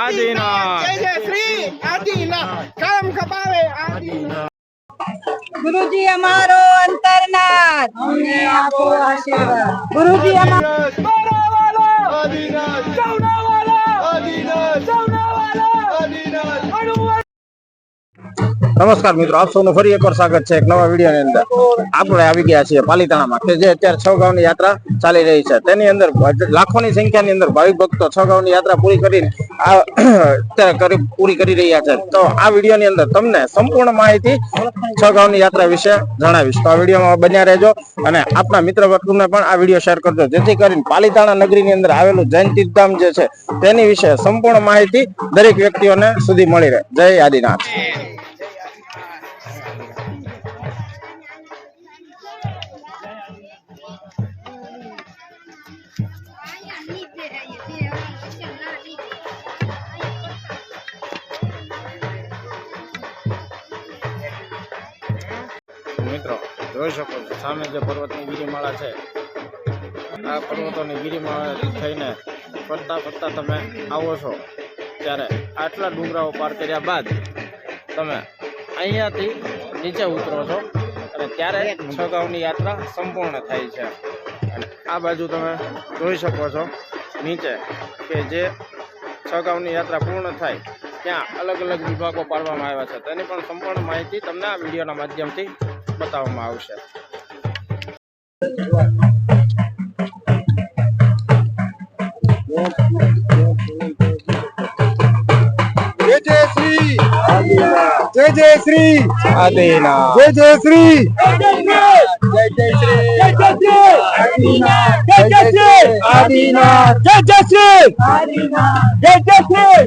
આદિનાથ જય જય શ્રી આદિનાથ કામ કપાવે આદિનાથ ગુરુજી અમારો અંતરનાથ અમને આપો આશીર્વાદ ગુરુજી અમારો આદિનાથ સૌનાવાલા આદિનાથ સૌનાવાલા આદિનાથ નમસ્કાર મિત્રો, આપ સૌનું ફરી એકવાર સ્વાગત છે એક નવા વિડીયોની અંદર। આપણે આવી ગયા છીએ પાલીતાણામાં કે જે અત્યારે 6 ગામની યાત્રા ચાલી રહી છે। તેની અંદર લાખોની સંખ્યાની અંદર ભાવિક ભક્તો 6 ગામની યાત્રા પૂરી કરીને અત્યારે પૂરી કરી રહ્યા છે। તો આ વિડીયોની અંદર તમને સંપૂર્ણ માહિતી 6 ગામની યાત્રા વિશે જણાવીશ। તો આ વિડીયોમાં બન્યા રહેજો અને આપણા મિત્ર વર્ગને પણ આ વિડીયો શેર કરજો, જેથી કરીને પાલીતાણા નગરીની અંદર આવેલું જૈન તીર્થધામ જે છે તેની વિશે સંપૂર્ણ માહિતી દરેક વ્યક્તિઓને સુધી મળી રહે। જય આદિનાથ। મિત્રો જોઈ શકો છો સામે જે પર્વતની ગિરિમાળા છે, આ પર્વતોની ગિરિમાળા થઈને ફરતા ફરતા તમે આવો છો ત્યારે આટલા ડુંગરાઓ પાર કર્યા બાદ તમે અહીંયાથી નીચે ઉતરો છો અને ત્યારે 6 ગામની યાત્રા સંપૂર્ણ થાય છે। અને આ બાજુ તમે જોઈ શકો છો નીચે કે જે 6 ગામની યાત્રા પૂર્ણ થાય ત્યાં અલગ અલગ વિભાગો પાડવામાં આવ્યા છે, તેની પણ સંપૂર્ણ માહિતી તમને આ વિડીયોના માધ્યમથી बतावવામાં આવશે। જય જય શ્રી આદિનાથ જય જય શ્રી આદિનાથ જય જય શ્રી જય જય શ્રી જય જય શ્રી આદિનાથ જય જય શ્રી આદિનાથ જય જય શ્રી આદિનાથ જય જય શ્રી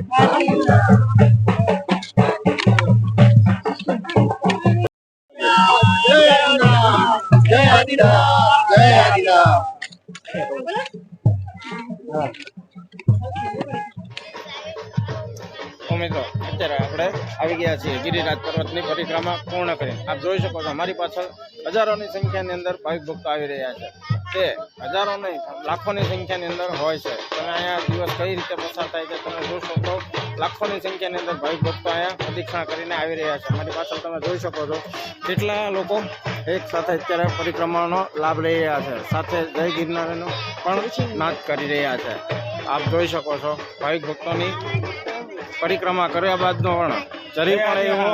જય આદિનાથ જય આદિનાથ। મિત્રો અત્યારે આપણે આવી ગયા છીએ ગિરિરાજ પર્વતની પરિક્રમા પૂર્ણ કરીને। આપ જોઈ શકો છો અમારી પાછળ હજારોની સંખ્યાની અંદર ભાવિક ભક્તો આવી રહ્યા છે। તે હજારો નહીં લાખોની સંખ્યાની અંદર હોય છે। તમે અહીંયા દિવસ કઈ રીતે પસાર થાય છે તમે જોશો તો લાખોની સંખ્યાની અંદર ભાવિક ભક્તો અહીંયા પ્રદક્ષિણા કરીને આવી રહ્યા છે। અમારી પાછળ તમે જોઈ શકો છો કેટલા લોકો એક સાથે અત્યારે પરિક્રમાનો લાભ લઈ રહ્યા છે, સાથે જય ગિરનારનો પણ નાદ કરી રહ્યા છે। આપ જોઈ શકો છો ભાવિક ભક્તોની પરિક્રમા કર્યા બાદનો પણ જરી પણ એવો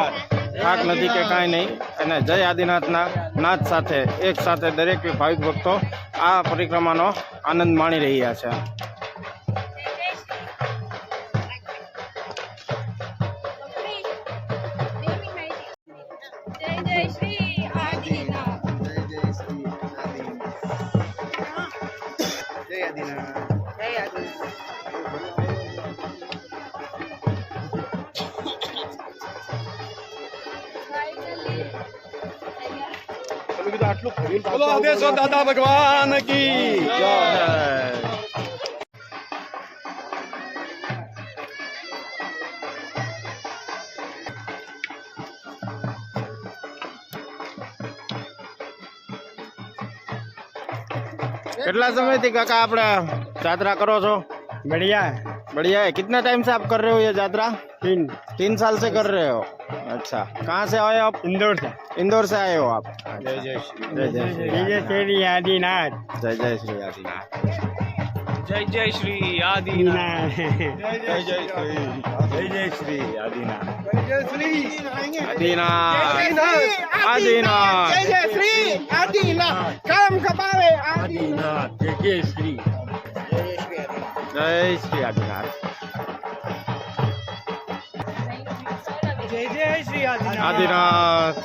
થાક નથી કે કાંઈ નહીં, અને જય આદિનાથના નાદ સાથે એક સાથે દરેક ભાવિક ભક્તો આ પરિક્રમાનો આનંદ માણી રહ્યા છે। જય શ્રી આદિનાથ જય જય શ્રી આદિનાથ જય આદિનાથ જય આદિનાથ બોલો આદેશો દાદા ભગવાન કી જય। कितना समय थी काका आप यात्रा करो છો? बढ़िया है। बढ़िया है। कितना टाइम से आप कर रहे हो ये यात्रा? 3 साल से कर रहे हो। अच्छा, कहाँ से आए आप? इंदौर से। इंदौर से आए हो आप? जय जय श्री जय जय श्री जय जय श्री आदिनाथ जय जय श्री आदिनाथ जय जय श्री आदिनाथ जय जय श्री जय जय श्री आदिनाथ जय श्री आदिनाथ आदिनाथ जय जय श्री आदिनाथ काम कपावे आदिनाथ जय जय श्री जय श्री आदिनाथ जय जय श्री आदिनाथ आदिनाथ।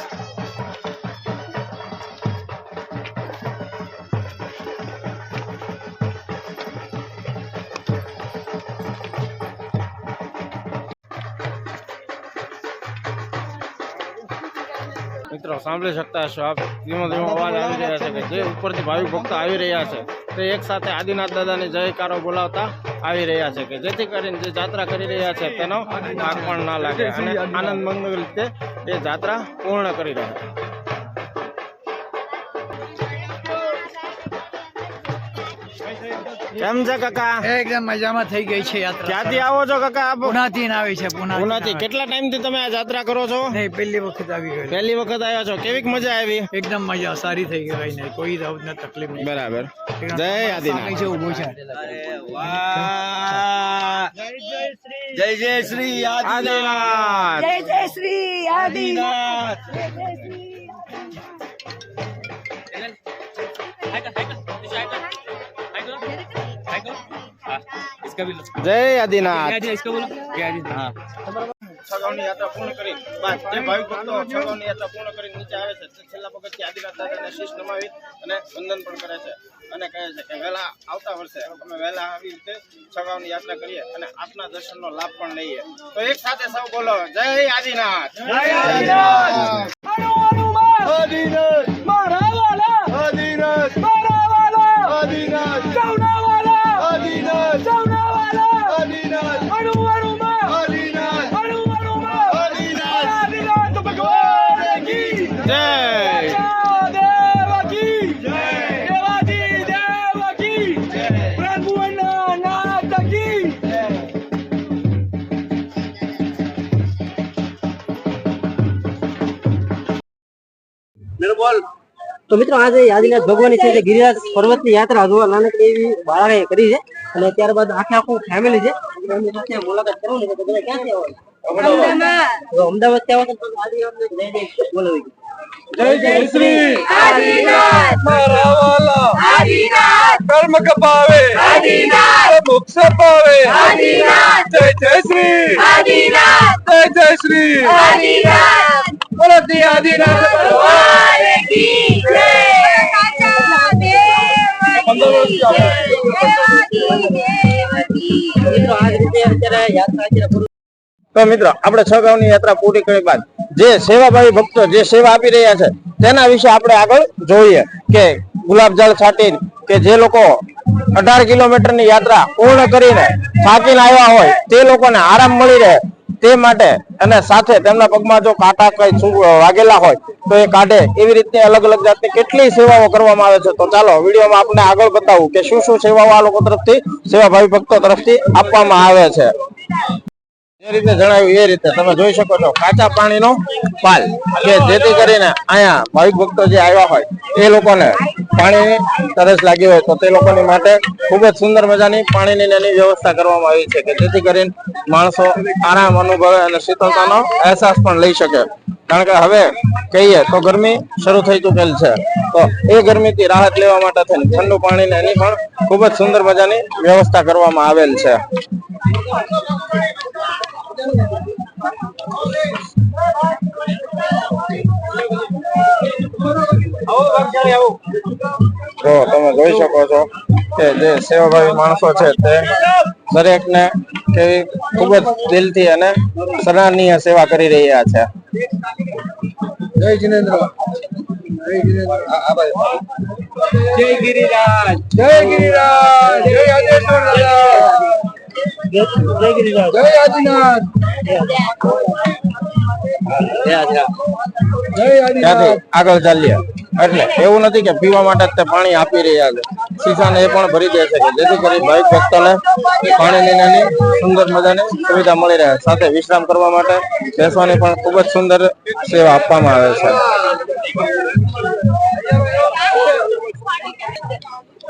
મિત્રો સાંભળી શકતા હશો આપ, ધીમો ધીમો અવાજ આવી રહ્યા છે કે જે ઉપરથી ભાવિક ભક્તો આવી રહ્યા છે તે એક સાથે આદિનાથ દાદાની જયકારો બોલાવતા આવી રહ્યા છે, કે જેથી કરીને જે યાત્રા કરી રહ્યા છે તેનો થાક પણ ના લાગે અને આનંદ મંગલ રીતે એ યાત્રા પૂર્ણ કરી રહ્યા છે। કેમ છે કાકા? એકદમ મજામાં થઈ ગઈ છે યાત્રા. ક્યાંથી આવો છો કાકા આપ? પુનાથી આવી છે પુનાથી. કેટલા ટાઈમ થી તમે આ યાત્રા કરો છો? નહીં, પહેલી વખત આવી ગઈ. પહેલી વખત આવ્યા છો, કેવીક મજા આવી? એકદમ મજા સારી થઈ ગઈ, કઈ નહીં, કોઈ જાતની તકલીફ નહીં. બરાબર. જય આદિનાથ. છે ઊભું છે. જય જય શ્રી આદિનાથ. જય જય શ્રી આદિનાથ. જય આદિનાથ. हाँ છગાવની યાત્રા પૂર્ણ કરી બાદ જે ભાવિક ભક્તો છગાવની યાત્રા પૂર્ણ કરી નીચે આવે છે તે છેલ્લા પગથિયે આદિનાથ દાદાને શીશ નમાવી અને વંદન પણ કરે છે અને કહે છે કે વહેલા આવતા વર્ષે અમે વહેલા આવી રીતે છગાવની યાત્રા કરીએ અને આપના દર્શનનો લાભ પણ લઈએ. તો એક સાથે સૌ બોલો જય આદિનાથ. જય આદિનાથ. તો મિત્રો આજે આદિનાથ ભગવાનની છે જે ગિરિરાજ પર્વતની યાત્રા જોવા નાનકડી એવી બાળાએ કરી છે અને ત્યારબાદ આખું ફેમિલી છે એમની સાથે મુલાકાત કરવાની છે. તો બધા ક્યાંથી આવો છો? તો અમદાવાદ થી આવો છો તો આદિનાથને જય જય બોલાવી જય જય શ્રી આદિનાથ. મારા વાલા આદિનાથ. કર્મ કપાવે આદિનાથ. મોક્ષ પાવે આદિનાથ. જય જય શ્રી આદિનાથ. જય જય શ્રી આદિનાથ. બોલતી આદિનાથ ભગવાન કી જય. કાચા દેવકી જય. દેવકી મિત્રો આ જ રીતે અત્યારે યાત્રા અત્યારે પૂરી તો મિત્રો આપણે છગાવની યાત્રા પૂરી કરી બાદ જે સેવાભાવી ભક્તો જે સેવા આપી રહ્યા છે તેના વિશે આપણે આગળ જોઈએ કે ગુલાબજળ છાંટી કે જે લોકો 18 કિલોમીટરની યાત્રા પૂર્ણ કરીને થાકીને આવ્યા હોય તે લોકોને આરામ મળી રહે તે માટે અને સાથે તેમના પગમાં જો કાંટા કઈ વાગેલા હોય તો એ કાઢે એવી રીતે અલગ અલગ જાતની કેટલી સેવાઓ કરવામાં આવે છે. તો ચાલો વિડીયોમાં આપણે આગળ બતાવું કે શું શું સેવાઓ આ લોકો તરફથી સેવાભાવી ભક્તો તરફથી આપવામાં આવે છે. જે રીતે જણાવ્યું એ રીતે તમે જોઈ શકો છો કાચા પાણીનો પાલ કે જેથી કરીને અહીંયા ભાવિક ભક્તો જે આવ્યા હોય એ લોકોને પાણીની તરસ લાગી હોય તો તે લોકોની માટે ખૂબ જ સુંદર મજાની પાણીની એની વ્યવસ્થા કરવામાં આવી છે કે જેથી કરીને માણસો આરામ અનુભવે અને શીતળતાનો અહેસાસ પણ લઈ શકે. કારણ કે હવે કહીએ તો ગરમી શરૂ થઈ ચૂકેલ છે તો એ ગરમીથી રાહત લેવા માટે થઈને ઠંડુ પાણીને એની પણ ખૂબ જ સુંદર મજાની વ્યવસ્થા કરવામાં આવેલ છે. તો તમે જોઈ શકો છો કે જે સેવાભાવી માણસો છે તે દરેકને કેવી ખૂબ જ દિલથી અને સરાહનીય સેવા કરી રહ્યા છે. જય જિનેન્દ્ર જય ગિરિરાજ જય ગિરિરાજ જય આદેશ્વર દાદા જય ગિરિરાજ જય આદિનાથ જય આદિનાથ. જય ત્યાંથી આદિનાથ આગળ ચાલીએ એટલે એવું નથી કે પીવા માટે જ તે પાણી આપી રહ્યા છે, શીશાને એ પણ ભરી દે છે કે જેથી કરી ભાવિક ભક્તોને પાણીની નાની સુંદર મજાની સુવિધા મળી રહે. સાથે વિશ્રામ કરવા માટે બેસવાની પણ ખૂબ જ સુંદર સેવા આપવામાં આવે છે.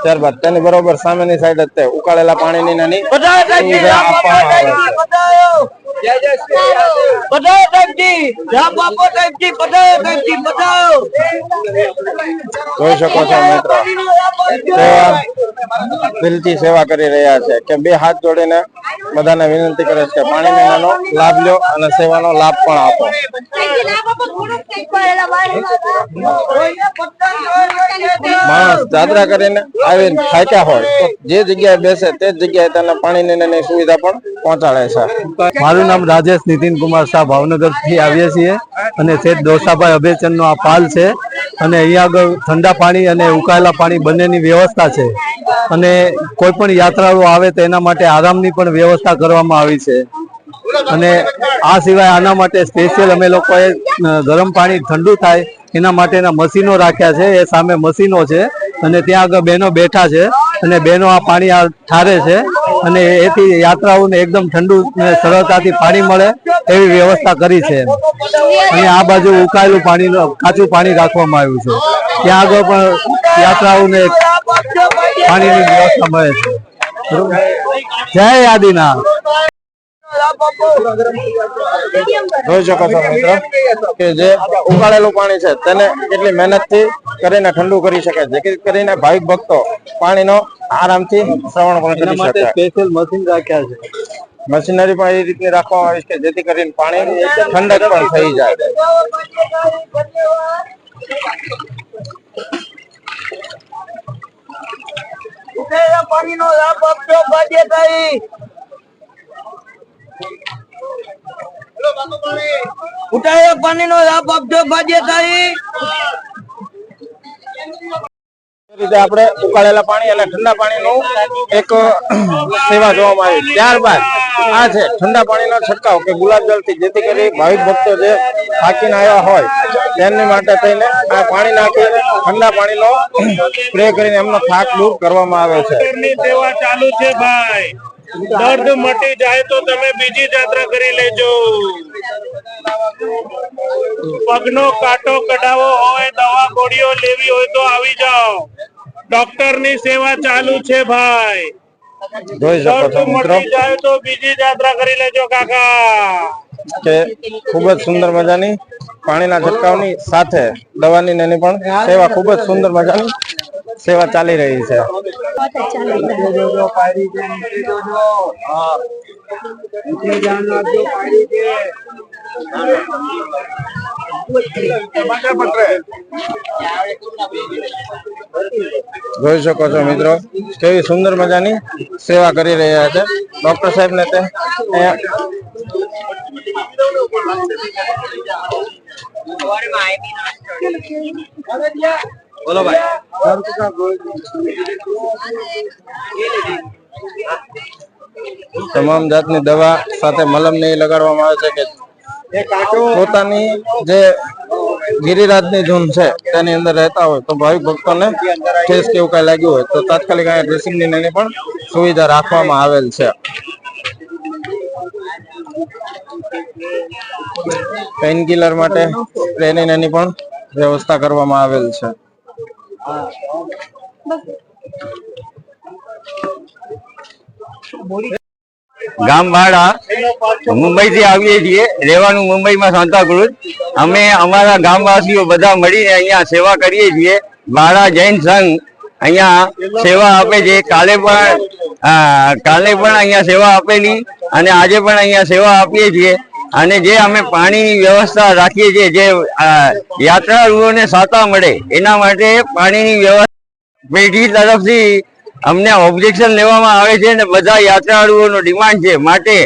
ત્યારબાદ તેની બરોબર સામેની સાઈડ જ તે ઉકાળેલા પાણીની નાની સુવિધા આપવામાં આવે છે. જય જય શ્રી જોઈ શકો છો મિત્રો તેઓ દિલથી સેવા કરી રહ્યા છે કે બે હાથ જોડીને બધાને વિનંતી કરે છે કે પાણીની નાનો લાભ લ્યો અને સેવાનો લાભ પણ આપો. માણસ યાત્રા કરીને આવીને થાક્યા હોય તો જે જગ્યાએ બેસે તે જ જગ્યાએ તેને પાણીની નાની સુવિધા પણ પહોંચાડે છે. મારું નામ રાજેશ નીતિન કુમાર શાહ, ભાવનગર થી આવીએ છીએ અને શેઠ દોસાભાઈ અભેચંદ નો આ પાલ છે અને અહીંયા આગળ ઠંડા પાણી અને ઉકાળેલા પાણી બંનેની વ્યવસ્થા છે અને કોઈ પણ યાત્રાળુ આવે તો એના માટે આરામની પણ વ્યવસ્થા કરવામાં આવી છે. અને આ સિવાય આના માટે સ્પેશિયલ અમે લોકોએ ગરમ પાણી ઠંડુ થાય એના માટેના મશીનો રાખ્યા છે. એ સામે મશીનો છે અને ત્યાં આગળ બહેનો બેઠા છે અને બહેનો આ પાણી આ ઠારે છે અને એથી યાત્રાઓને એકદમ ઠંડુ અને સરળતાથી પાણી મળે એવી વ્યવસ્થા કરી છે. અને આ બાજુ ઉકાળેલું પાણી કાચું પાણી રાખવામાં આવ્યું છે. ત્યાં આગળ પણ યાત્રાઓને પાણીની વ્યવસ્થા મળે છે. જય આદિનાથ. જોઈ શકો છો મિત્રો કે જે ઉકાળેલું પાણી છે તેને કેટલી મહેનતથી કરીને ઠંડુ કરી શકે, જેથી કરીને ભાવિક ભક્તો પાણીનો આરામથી શ્રવણ પણ કરી શકે. સ્પેશિયલ મશીન રાખ્યા છે. મશીનરી પણ એ રીતની રાખવામાં આવી છે કે જેથી કરીને પાણી ઠંડક પણ થઈ જાય. પાણીનો લાભ આપજો ભાગ્યશાળી. ઉઠાયેલા પાણીનો લાભ આપજો ભાગ્યશાળી. રીતે આપણે ઉકાળેલા પાણી અને ઠંડા પાણીનું એક સેવા જોવામાં આવી. ત્યારબાદ આ છે ઠંડા પાણીનો છંટકાવ કે ગુલાબજળ થી, જેથી કરી ભાવિક ભક્તો જે થાકીને આવ્યા હોય તેમની માટે થઈને આ પાણી નાખી ઠંડા પાણીનો સ્પ્રે કરીને એમનો થાક દૂર કરવામાં આવે છે. સેવા ચાલુ છે ભાઈ. દર્દ મટી જાય તો તમે બીજી યાત્રા કરી લેજો. પગનો કાંટો કઢાવો હોય, દવા ગોળીઓ લેવી હોય તો આવી જાઓ. ડોક્ટર ની સેવા ચાલુ છે ભાઈ. જોઈ શકો છો દર્દ મિત્રો મટી જાય તો બીજી યાત્રા કરી લેજો કાકા. કે ખૂબ જ સુંદર મજાની પાણીના છંટકાવની સાથે દવાની એની પણ સેવા ખૂબ જ સુંદર મજાની સેવા ચાલી રહી છે. જોઈ શકો છો મિત્રો કેવી સુંદર મજાની સેવા કરી રહ્યા છે ડોક્ટર સાહેબ ને તે બોલો ભાઈ. તમામ જાતની દવા સાથે મલમ ને લગાડવામાં આવે છે કે પોતાની જે ગિરિરાજની ઝોન છે તેની અંદર રહેતા હોય તો ભાવિક ભક્તોને ઠેસ કે એવું કઈ લાગ્યું હોય તો તાત્કાલિક અહીંયા ડ્રેસિંગ ની એની પણ સુવિધા રાખવામાં આવેલ છે. પેઇન કિલર માટે સ્પ્રેની એની પણ વ્યવસ્થા કરવામાં આવેલ છે. ગામ વાળા મુંબઈ થી આવીએ છીએ, રહેવાનું મુંબઈમાં સાંતાક્રુઝ. અમે અમારા ગામવાસીઓ બધા મળીને અહીંયા સેવા કરીએ છીએ. વાળા જૈન સંઘ અહીંયા સેવા આપે છે. કાલે પણ અહીંયા સેવા આપેલી અને આજે પણ અહીંયા સેવા આપીએ છીએ. અને જે અમે પાણીની વ્યવસ્થા રાખીએ છીએ, જે યાત્રાળુઓને સાતા મળે એના માટે પાણીની વ્યવસ્થા પેઢી તરફથી અમને ઓબ્જેક્શન લેવામાં આવે છે અને બધા યાત્રાળુઓનો ડિમાન્ડ છે. માટે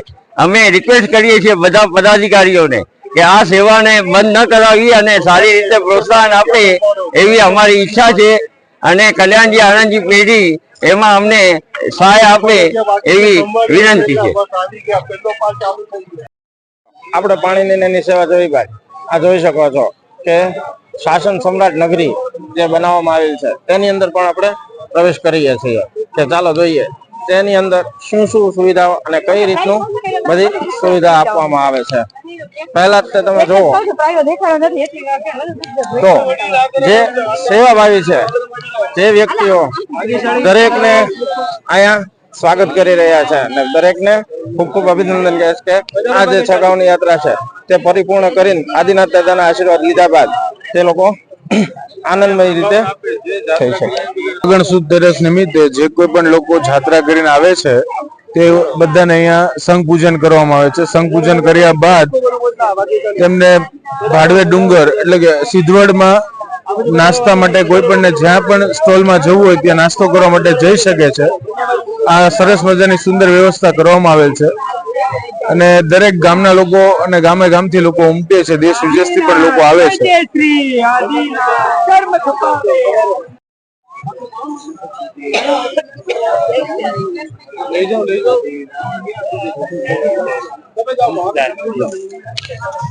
અમે રિક્વેસ્ટ કરીએ છીએ બધા પદાધિકારીઓને કે આ સેવાને બંધ ન કરાવી અને સારી રીતે પ્રોત્સાહન આપે એવી અમારી ઈચ્છા છે. અને કલ્યાણજી આનંદજી પેઢી એમાં અમને સહાય આપે એવી વિનંતી છે. આપણે પાણીની એની સેવા જોઈ ભાઈ. આ જોઈ શકો છો કે શાસન સમ્રાટ નગરી જે બનાવવામાં આવેલ છે તેની અંદર પણ આપણે પ્રવેશ કરીએ છીએ કે ચાલો જોઈએ તેની અંદર શું શું સુવિધાઓ અને કઈ રીતનું બધી સુવિધા આપવામાં આવે છે. પહેલા જ તમે જુઓ તો જે સેવાભાવી છે જે વ્યક્તિઓ દરેકને અહીંયા સ્વાગત કરી રહ્યા છે અને દરેકને ખૂબ ખૂબ અભિનંદન કહે છે કે આ જે છગાવની યાત્રા છે તે પરિપૂર્ણ કરીને આદિનાથ દાદાના આશીર્વાદ લીધા બાદ તે લોકો આનંદમય રીતે થઈ શકે. ગણ સુદ તેરસ નિમિત્તે જે કોઈ પણ લોકો જાત્રા કરીને આવે છે તે બધાને અહીંયા સંઘ પૂજન કરવામાં આવે છે. સંઘ પૂજન કર્યા બાદ તેમને ભાડવે ડુંગર એટલે કે સિદ્ધવડમાં નાસ્તા માટે કોઈ પણ જ્યાં પણ સ્ટોલમાં જવું હોય ત્યાં નાસ્તો કરવા માટે જઈ શકે છે. આ સરસ મજાની સુંદર વ્યવસ્થા કરવામાં આવેલ છે અને દરેક ગામના લોકો અને ગામે ગામથી લોકો ઉમટે છે. દેશ વિદેશથી પણ લોકો આવે છે.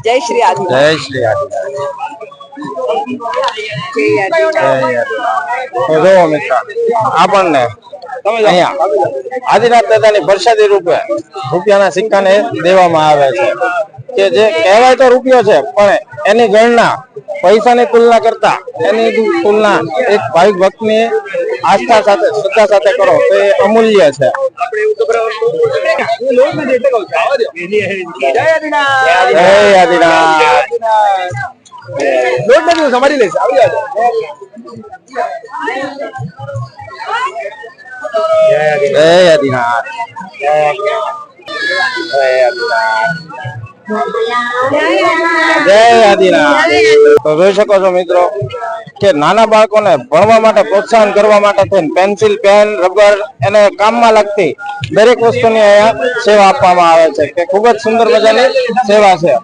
જય શ્રી આદિનાથ. જય શ્રી આદિનાથ. તો જો મિત્ર આપણને અહીંયા આદિનાથ દાદાની પ્રસાદી રૂપે રૂપિયાના સિક્કાને દેવામાં આવે છે કે જે કહેવાય તો રૂપિયો છે પણ એની ગણના પૈસાની તુલના કરતા એની તુલના એક ભાવિક ભક્તની આસ્થા સાથે શ્રદ્ધા સાથે કરો તો એ અમૂલ્ય છે. જય આદિનાથ. સમારી લઈશ આવી જાજો. જય આદિનાથ. જય આદિનાથ. જય આદિનાથ. તો જોઈ શકો છો મિત્રો કે નાના બાળકોને ભણવા માટે પ્રોત્સાહન કરવા માટે થઈને પેન્સિલ, પેન, રબર એને કામમાં લાગતી દરેક વસ્તુની અહીંયા સેવા આપવામાં આવે છે કે ખૂબ જ સુંદર મજાની સેવા છે.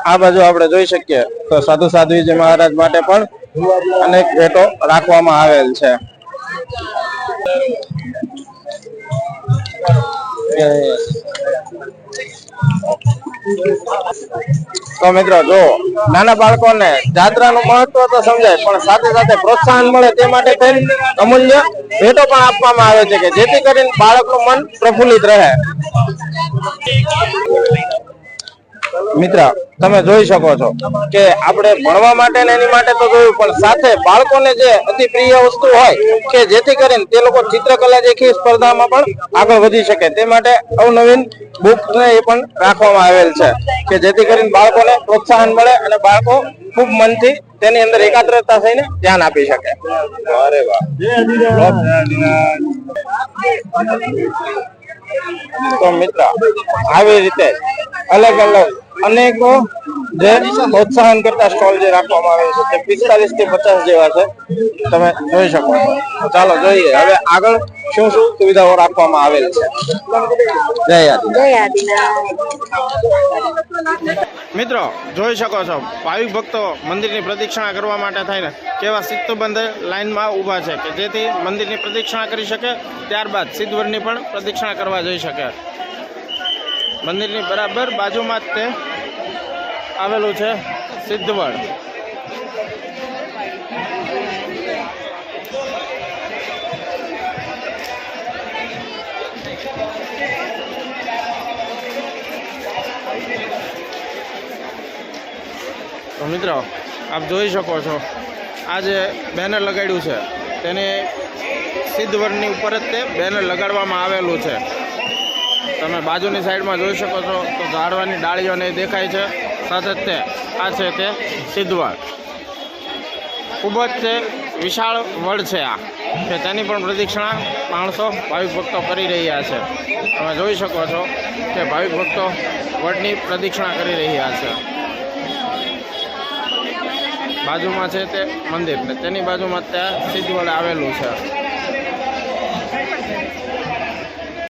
આ બાજુ આપણે જોઈ શકીએ તો સાધુ સાધ્વીજી મહારાજ માટે પણ અનેક ભેટો રાખવામાં આવેલ છે. તો મિત્રો જો નાના બાળકોને જાત્રાનું મહત્વ તો સમજાય પણ સાથે સાથે પ્રોત્સાહન મળે તે માટે થઈને અમૂલ્ય ભેટો પણ આપવામાં આવે છે કે જેથી કરીને બાળકનું મન પ્રફુલ્લિત રહે. મિત્ર તમે જોઈ શકો છો કે આપણે ભણવા માટે ને એની માટે તો જોયું પણ સાથે બાળકોને જે અતિ પ્રિય વસ્તુ હોય કે જેથી કરીને તે લોકો ચિત્રકલા જેવી સ્પર્ધામાં પણ આગળ વધી શકે તે માટે અવનવીન બુક ને એ પણ રાખવામાં આવેલ છે કે જેથી કરીને બાળકોને પ્રોત્સાહન મળે અને બાળકો ખૂબ મનથી તેની અંદર એકાગ્રતા થઈને ધ્યાન આપી શકે. અરે વાહ. તો મિત્ર આવી રીતે અલગ અલગ અનેકો જે પ્રોત્સાહન કરતા સ્ટોલ જે રાખવામાં આવે છે તે 45 થી 50 જેવા છે તમે જોઈ શકો છો. ચાલો જોઈએ હવે આગળ શું શું સુવિધાઓ રાખવામાં આવેલ છે. જય આદિનાથ. મિત્રો જોઈ શકો છો ભાવિક ભક્તો મંદિરની પ્રદક્ષિણા કરવા માટે થઈને કેવા શિસ્તબદ્ધ લાઈનમાં ઊભા છે કે જેથી મંદિરની પ્રદક્ષિણા કરી શકે ત્યારબાદ સિદ્ધવડની પણ પ્રદક્ષિણા કરવા જઈ શકે. મંદિરની બરાબર બાજુમાં જ તે આવેલું છે સિદ્ધવડ. તો મિત્રો આપ જોઈ શકો છો આ જે બેનર લગાડ્યું છે તેને સિદ્ધવડની ઉપર જ તે બેનર લગાડવામાં આવેલું છે. તમે બાજુની સાઈડમાં જોઈ શકો છો તો ઝાડવાની ડાળીઓને દેખાય છે. સાથે જ તે આ છે તે સિદ્ધવડ ખૂબ જ તે વિશાળ વડ છે આ કે તેની પણ પ્રદક્ષિણા માણસો ભાવિક ભક્તો કરી રહ્યા છે. તમે જોઈ શકો છો કે ભાવિક ભક્તો વડની પ્રદક્ષિણા કરી રહ્યા છે. બાજુમાં છે તે મંદિર ને તેની બાજુમાં ત્યાં સિદ્ધવડ આવેલું છે.